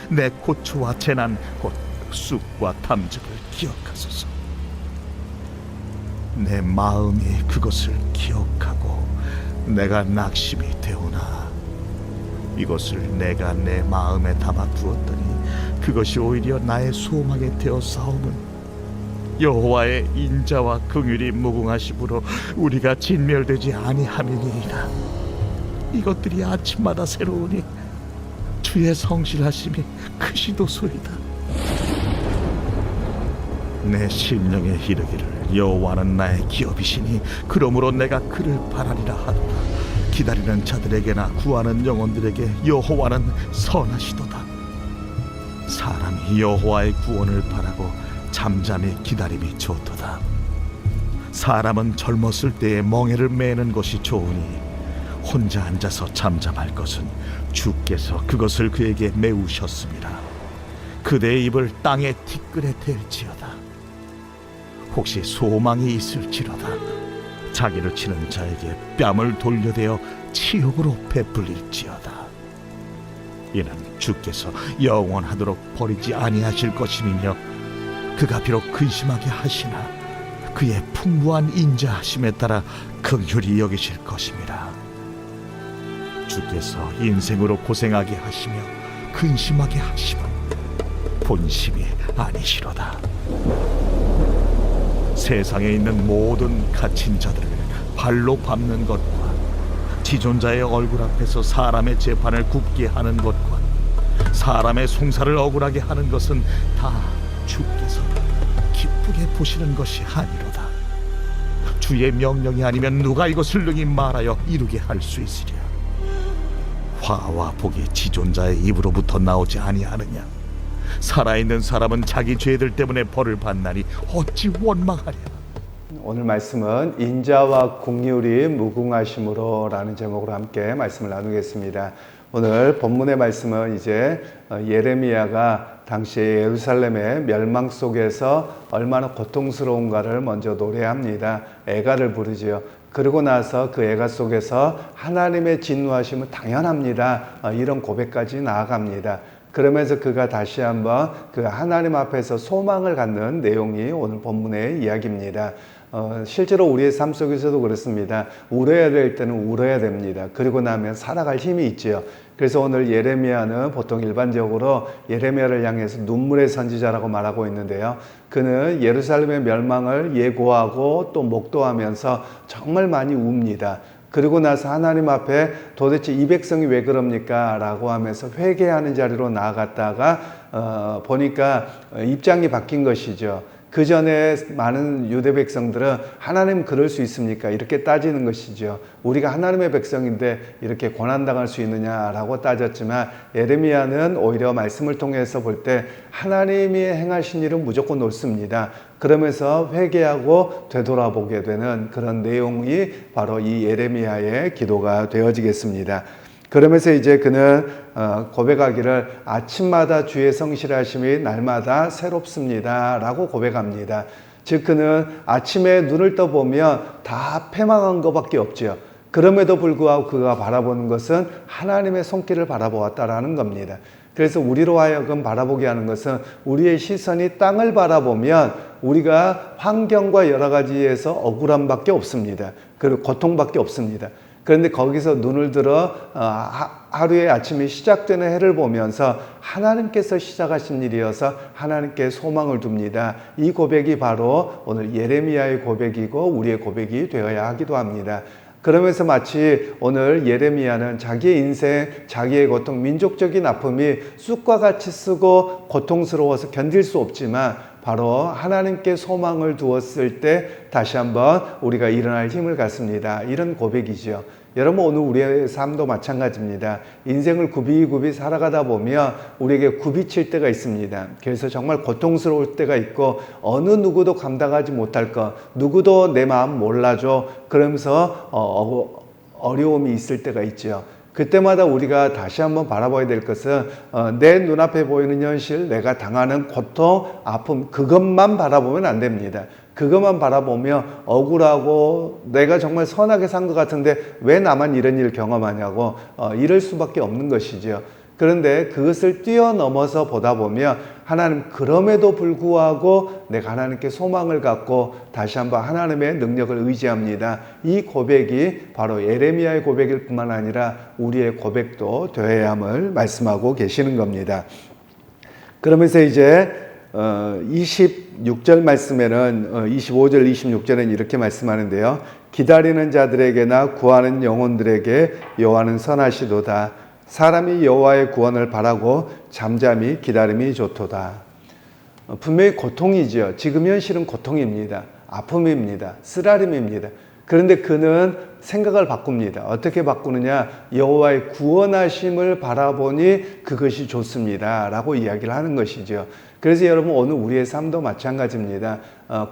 내 고초와 재난 곧 쑥과 탐즙을 기억하소서. 내 마음이 그것을 기억하고 내가 낙심이 되오나 이것을 내가 내 마음에 담아 두었더니 그것이 오히려 나의 소망이 되어 싸움은 여호와의 인자와 긍휼이 무궁하심으로 우리가 진멸되지 아니함이니이다. 이것들이 아침마다 새로우니 주의 성실하심이 크시도소이다. 내 심령에 이르기를 여호와는 나의 기업이시니 그러므로 내가 그를 바라리라 하도다. 기다리는 자들에게나 구하는 영혼들에게 여호와는 선하시도다. 사람이 여호와의 구원을 바라고 잠잠히 기다림이 좋도다. 사람은 젊었을 때에 멍에를 매는 것이 좋으니 혼자 앉아서 잠잠할 것은 주께서 그것을 그에게 메우셨습니다. 그대의 입을 땅의 티끌에 댈지어다. 혹시 소망이 있을지로다. 자기를 치는 자에게 뺨을 돌려대어 치욕으로 베풀릴지어다. 이는 주께서 영원하도록 버리지 아니하실 것임이며 그가 비록 근심하게 하시나 그의 풍부한 인자하심에 따라 긍휼히 여기실 것임이라. 주께서 인생으로 고생하게 하시며 근심하게 하심은 본심이 아니시로다. 세상에 있는 모든 갇힌 자들을 발로 밟는 것과 지존자의 얼굴 앞에서 사람의 재판을 굽게 하는 것과 사람의 송사를 억울하게 하는 것은 다 주께서 기쁘게 보시는 것이 아니로다. 주의 명령이 아니면 누가 이것을 능히 말하여 이루게 할 수 있으랴. 화와 복이 지존자의 입으로부터 나오지 아니하느냐. 살아있는 사람은 자기 죄들 때문에 벌을 받나니 어찌 원망하랴. 오늘 말씀은 인자와 긍휼이 무궁하심으로 라는 제목으로 함께 말씀을 나누겠습니다. 오늘 본문의 말씀은 이제 예레미야가 당시 예루살렘의 멸망 속에서 얼마나 고통스러운가를 먼저 노래합니다. 애가를 부르지요. 그러고 나서 그 애가 속에서 하나님의 진노하심은 당연합니다. 이런 고백까지 나아갑니다. 그러면서 그가 다시 한번 그 하나님 앞에서 소망을 갖는 내용이 오늘 본문의 이야기입니다. 실제로 우리의 삶 속에서도 그렇습니다. 울어야 될 때는 울어야 됩니다. 그리고 나면 살아갈 힘이 있지요. 그래서 오늘 예레미야는 보통 일반적으로 예레미야를 향해서 눈물의 선지자라고 말하고 있는데요. 그는 예루살렘의 멸망을 예고하고 또 목도하면서 정말 많이 웁니다. 그리고 나서 하나님 앞에 도대체 이 백성이 왜 그럽니까? 라고 하면서 회개하는 자리로 나아갔다가 보니까 입장이 바뀐 것이죠. 그 전에 많은 유대 백성들은 하나님 그럴 수 있습니까? 이렇게 따지는 것이죠. 우리가 하나님의 백성인데 이렇게 고난당할 수 있느냐라고 따졌지만 예레미야는 오히려 말씀을 통해서 볼 때 하나님이 행하신 일은 무조건 옳습니다. 그러면서 회개하고 되돌아보게 되는 그런 내용이 바로 이 예레미야의 기도가 되어지겠습니다. 그러면서 이제 그는 고백하기를 아침마다 주의 성실하심이 날마다 새롭습니다 라고 고백합니다. 즉 그는 아침에 눈을 떠보면 다 패망한 것밖에 없죠. 그럼에도 불구하고 그가 바라보는 것은 하나님의 손길을 바라보았다라는 겁니다. 그래서 우리로 하여금 바라보게 하는 것은 우리의 시선이 땅을 바라보면 우리가 환경과 여러 가지에서 억울함밖에 없습니다. 그리고 고통밖에 없습니다. 그런데 거기서 눈을 들어 하루의 아침이 시작되는 해를 보면서 하나님께서 시작하신 일이어서 하나님께 소망을 둡니다. 이 고백이 바로 오늘 예레미야의 고백이고 우리의 고백이 되어야 하기도 합니다. 그러면서 마치 오늘 예레미야는 자기의 인생, 자기의 고통, 민족적인 아픔이 쑥과 같이 쓰고 고통스러워서 견딜 수 없지만 바로 하나님께 소망을 두었을 때 다시 한번 우리가 일어날 힘을 갖습니다. 이런 고백이죠. 여러분 오늘 우리의 삶도 마찬가지입니다. 인생을 굽이굽이 살아가다 보면 우리에게 굽이칠 때가 있습니다. 그래서 정말 고통스러울 때가 있고 어느 누구도 감당하지 못할 것, 누구도 내 마음 몰라줘 그러면서 어려움이 있을 때가 있죠. 그때마다 우리가 다시 한번 바라봐야 될 것은 내 눈앞에 보이는 현실, 내가 당하는 고통, 아픔 그것만 바라보면 안 됩니다. 그것만 바라보며 억울하고 내가 정말 선하게 산 것 같은데 왜 나만 이런 일을 경험하냐고 이럴 수밖에 없는 것이죠. 그런데 그것을 뛰어넘어서 보다 보면 하나님 그럼에도 불구하고 내가 하나님께 소망을 갖고 다시 한번 하나님의 능력을 의지합니다. 이 고백이 바로 예레미야의 고백일 뿐만 아니라 우리의 고백도 되어야 함을 말씀하고 계시는 겁니다. 그러면서 이제 26절 말씀에는 25절 26절에는 이렇게 말씀하는데요. 기다리는 자들에게나 구하는 영혼들에게 여호와는 선하시도다. 사람이 여호와의 구원을 바라고 잠잠히 기다림이 좋도다. 분명히 고통이죠. 지금 현실은 고통입니다. 아픔입니다. 쓰라림입니다. 그런데 그는 생각을 바꿉니다. 어떻게 바꾸느냐? 여호와의 구원하심을 바라보니 그것이 좋습니다 라고 이야기를 하는 것이죠. 그래서 여러분 오늘 우리의 삶도 마찬가지입니다.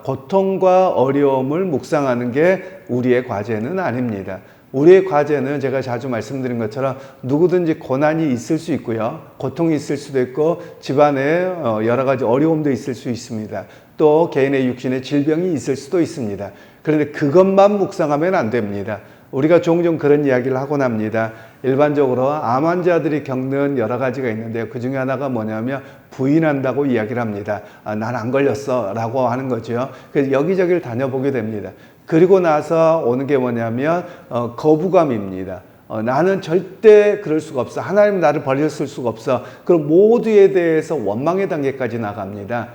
고통과 어려움을 묵상하는 게 우리의 과제는 아닙니다. 우리의 과제는 제가 자주 말씀드린 것처럼 누구든지 고난이 있을 수 있고요. 고통이 있을 수도 있고 집안에 여러 가지 어려움도 있을 수 있습니다. 또 개인의 육신의 질병이 있을 수도 있습니다. 그런데 그것만 묵상하면 안 됩니다. 우리가 종종 그런 이야기를 하곤 합니다. 일반적으로 암 환자들이 겪는 여러 가지가 있는데요. 그 중에 하나가 뭐냐면 부인한다고 이야기를 합니다. 난 안 걸렸어 라고 하는 거죠. 그래서 여기저기를 다녀보게 됩니다. 그리고 나서 오는 게 뭐냐면 거부감입니다. 나는 절대 그럴 수가 없어. 하나님 나를 버렸을 수가 없어. 그럼 모두에 대해서 원망의 단계까지 나갑니다.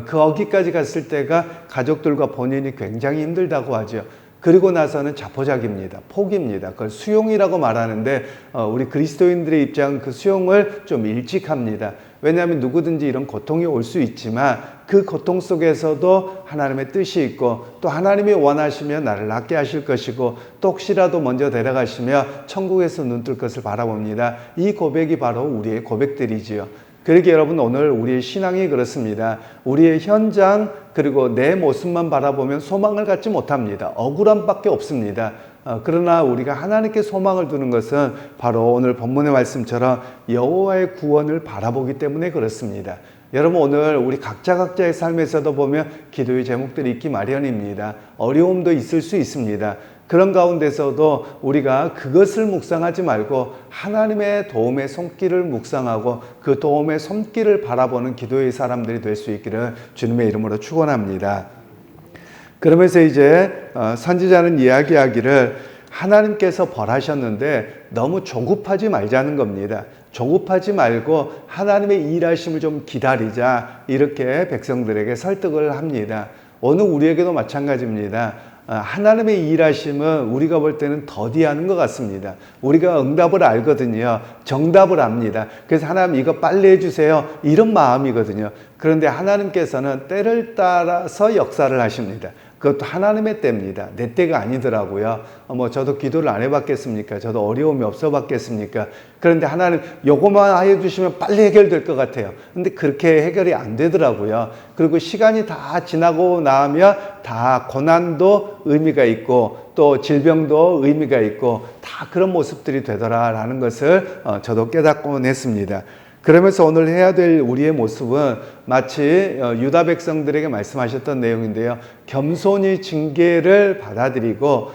거기까지 갔을 때가 가족들과 본인이 굉장히 힘들다고 하죠. 그리고 나서는 자포자기입니다. 포기입니다. 그걸 수용이라고 말하는데 우리 그리스도인들의 입장 그 수용을 좀 일찍 합니다. 왜냐하면 누구든지 이런 고통이 올 수 있지만 그 고통 속에서도 하나님의 뜻이 있고 또 하나님이 원하시면 나를 낫게 하실 것이고 또 혹시라도 먼저 데려가시며 천국에서 눈뜰 것을 바라봅니다. 이 고백이 바로 우리의 고백들이지요. 그러기에 여러분 오늘 우리의 신앙이 그렇습니다. 우리의 현장 그리고 내 모습만 바라보면 소망을 갖지 못합니다. 억울함밖에 없습니다. 그러나 우리가 하나님께 소망을 두는 것은 바로 오늘 본문의 말씀처럼 여호와의 구원을 바라보기 때문에 그렇습니다. 여러분 오늘 우리 각자의 삶에서도 보면 기도의 제목들이 있기 마련입니다. 어려움도 있을 수 있습니다. 그런 가운데서도 우리가 그것을 묵상하지 말고 하나님의 도움의 손길을 묵상하고 그 도움의 손길을 바라보는 기도의 사람들이 될 수 있기를 주님의 이름으로 축원합니다. 그러면서 이제 선지자는 이야기하기를 하나님께서 벌하셨는데 너무 조급하지 말자는 겁니다. 조급하지 말고 하나님의 일하심을 좀 기다리자 이렇게 백성들에게 설득을 합니다. 오늘 우리에게도 마찬가지입니다. 하나님의 일하심은 우리가 볼 때는 더디하는 것 같습니다. 우리가 응답을 알거든요. 정답을 압니다. 그래서 하나님 이거 빨리 해주세요. 이런 마음이거든요. 그런데 하나님께서는 때를 따라서 역사를 하십니다. 그것도 하나님의 때입니다. 내 때가 아니더라고요. 저도 기도를 안 해봤겠습니까? 저도 어려움이 없어봤겠습니까? 그런데 하나님 요거만 해주시면 빨리 해결될 것 같아요. 근데 그렇게 해결이 안 되더라고요. 그리고 시간이 다 지나고 나면 다 고난도 의미가 있고 또 질병도 의미가 있고 다 그런 모습들이 되더라라는 것을 저도 깨닫곤 했습니다. 그러면서 오늘 해야 될 우리의 모습은 마치 유다 백성들에게 말씀하셨던 내용인데요. 겸손히 징계를 받아들이고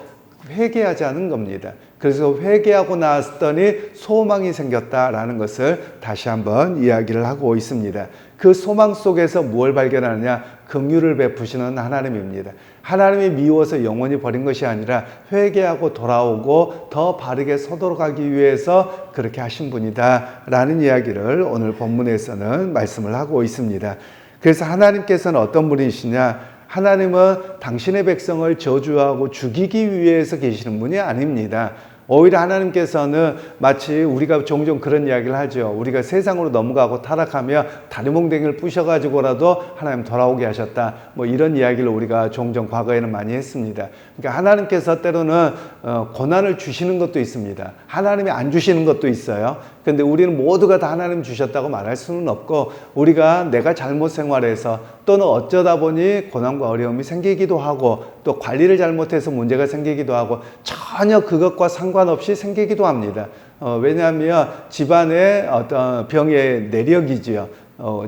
회개하자는 겁니다. 그래서 회개하고 나왔더니 소망이 생겼다라는 것을 다시 한번 이야기를 하고 있습니다. 그 소망 속에서 무엇을 발견하느냐? 긍휼을 베푸시는 하나님입니다. 하나님이 미워서 영원히 버린 것이 아니라 회개하고 돌아오고 더 바르게 서도록 하기 위해서 그렇게 하신 분이다 라는 이야기를 오늘 본문에서는 말씀을 하고 있습니다. 그래서 하나님께서는 어떤 분이시냐? 하나님은 당신의 백성을 저주하고 죽이기 위해서 계시는 분이 아닙니다. 오히려 하나님께서는 마치 우리가 종종 그런 이야기를 하죠. 우리가 세상으로 넘어가고 타락하며 다리몽댕이를 부셔가지고라도 하나님 돌아오게 하셨다. 이런 이야기를 우리가 종종 과거에는 많이 했습니다. 그러니까 하나님께서 때로는 고난을 주시는 것도 있습니다. 하나님이 안 주시는 것도 있어요. 그런데 우리는 모두가 다 하나님 주셨다고 말할 수는 없고 우리가 내가 잘못 생활해서 또는 어쩌다 보니 고난과 어려움이 생기기도 하고 또 관리를 잘못해서 문제가 생기기도 하고 전혀 그것과 상관없이 생기기도 합니다. 왜냐하면 집안의 어떤 병의 내력이지요.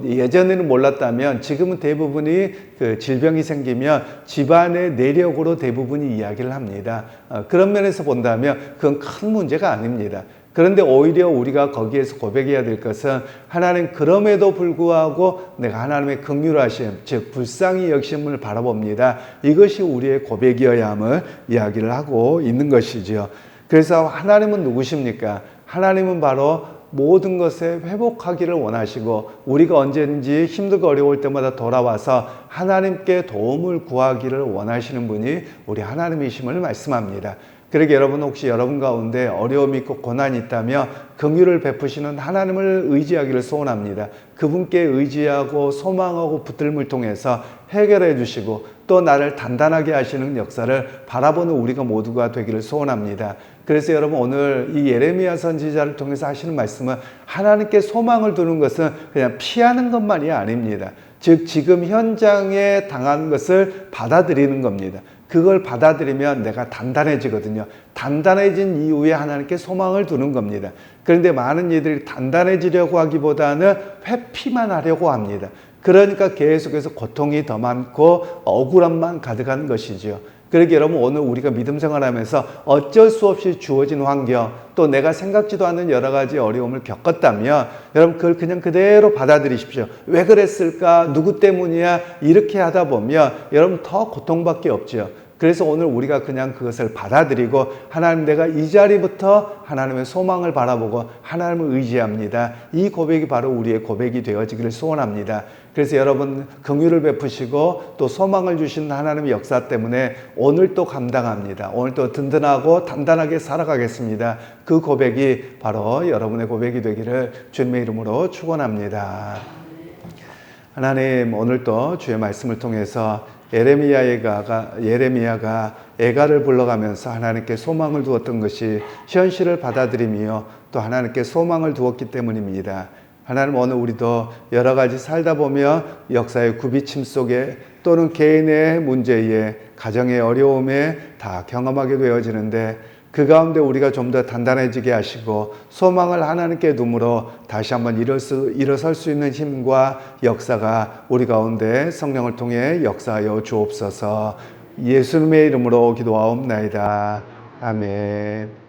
예전에는 몰랐다면 지금은 대부분이 그 질병이 생기면 집안의 내력으로 대부분이 이야기를 합니다. 그런 면에서 본다면 그건 큰 문제가 아닙니다. 그런데 오히려 우리가 거기에서 고백해야 될 것은 하나님 그럼에도 불구하고 내가 하나님의 긍휼하심, 즉 불쌍히 여기심을 바라봅니다. 이것이 우리의 고백이어야 함을 이야기를 하고 있는 것이지요. 그래서 하나님은 누구십니까? 하나님은 바로 모든 것에 회복하기를 원하시고 우리가 언제든지 힘들고 어려울 때마다 돌아와서 하나님께 도움을 구하기를 원하시는 분이 우리 하나님이심을 말씀합니다. 그러게 여러분 혹시 여러분 가운데 어려움이 있고 고난이 있다며 긍휼을 베푸시는 하나님을 의지하기를 소원합니다. 그분께 의지하고 소망하고 붙들림을 통해서 해결해 주시고 또 나를 단단하게 하시는 역사를 바라보는 우리가 모두가 되기를 소원합니다. 그래서 여러분 오늘 이 예레미야 선지자를 통해서 하시는 말씀은 하나님께 소망을 두는 것은 그냥 피하는 것만이 아닙니다. 즉 지금 현장에 당한 것을 받아들이는 겁니다. 그걸 받아들이면 내가 단단해지거든요. 단단해진 이후에 하나님께 소망을 두는 겁니다. 그런데 많은 이들이 단단해지려고 하기보다는 회피만 하려고 합니다. 그러니까 계속해서 고통이 더 많고 억울함만 가득한 것이지요. 그러기 여러분 오늘 우리가 믿음 생활하면서 어쩔 수 없이 주어진 환경 또 내가 생각지도 않는 여러 가지 어려움을 겪었다면 여러분 그걸 그냥 그대로 받아들이십시오. 왜 그랬을까? 누구 때문이야? 이렇게 하다 보면 여러분 더 고통밖에 없죠. 그래서 오늘 우리가 그냥 그것을 받아들이고 하나님 내가 이 자리부터 하나님의 소망을 바라보고 하나님을 의지합니다. 이 고백이 바로 우리의 고백이 되어지기를 소원합니다. 그래서 여러분 긍휼을 베푸시고 또 소망을 주신 하나님의 역사 때문에 오늘 또 감당합니다. 오늘 또 든든하고 단단하게 살아가겠습니다. 그 고백이 바로 여러분의 고백이 되기를 주님의 이름으로 축원합니다. 하나님 오늘 또 주의 말씀을 통해서 예레미야가 애가를 불러가면서 하나님께 소망을 두었던 것이 현실을 받아들이며 또 하나님께 소망을 두었기 때문입니다. 하나님 오늘 우리도 여러 가지 살다 보면 역사의 굽이침 속에 또는 개인의 문제에 가정의 어려움에 다 경험하게 되어지는데 그 가운데 우리가 좀 더 단단해지게 하시고 소망을 하나님께 둠으로 다시 한번 일어설 수 있는 힘과 역사가 우리 가운데 성령을 통해 역사하여 주옵소서. 예수님의 이름으로 기도하옵나이다. 아멘.